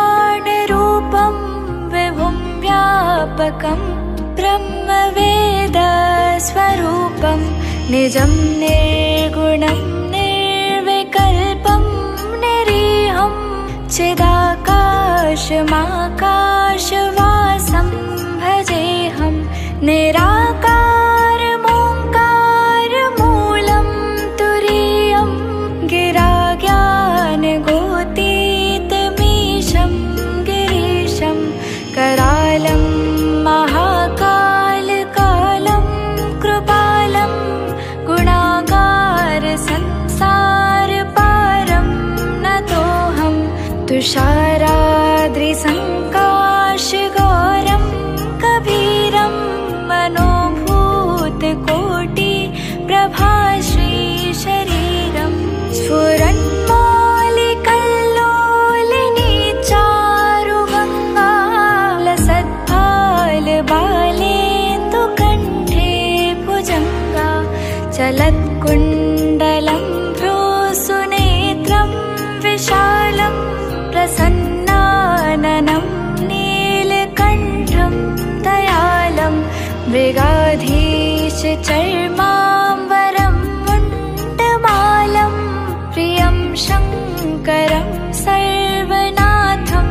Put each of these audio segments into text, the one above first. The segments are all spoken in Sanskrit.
नमामीशमीशाननिर्वाणरूपं विभुं व्यापकं ब्रह्मवेदस्वरूपं निजं निर्गुणं निर्विकल्पं निरीहं चिदाकाशमाकाशवासं भजेऽहं निराकारमोङ्कारमूलं तुरीयं गिराज्ञानगोतीतमीशं गिरीशं करालं महाकालकालं कृपालं गुणागारसंसारपारं नतोऽहं तुषाराद्रिसङ्काशगौरं कबीरं मनोभूतकोटिप्रभाश्रीशरीरं स्फुरन्मौलिकल्लोलिनी चारुगङ्गा लसत्फालबालेन्दुकण्ठे भुजङ्गा चलत्कुण्डलं भ्रूसुनेत्रं विशालं प्रसन्नाननं नीलकण्ठं दयालं मृगाधीशचर्माम्बरं मुण्डमालं प्रियं शङ्करं सर्वनाथं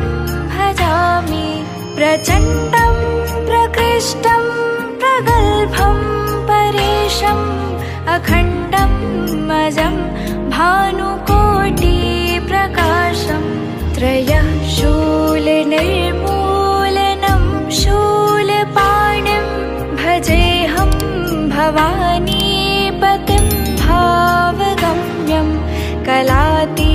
भजामि प्रचण्डं प्रकृष्टं प्रगल्भं परेशम् अखण्डं मजं भानुकोटिप्रकाशं त्रयः शूलनिर्मूलनं शूलपाणिं भजेऽहं भवानीपतिं भावगम्यं कलाति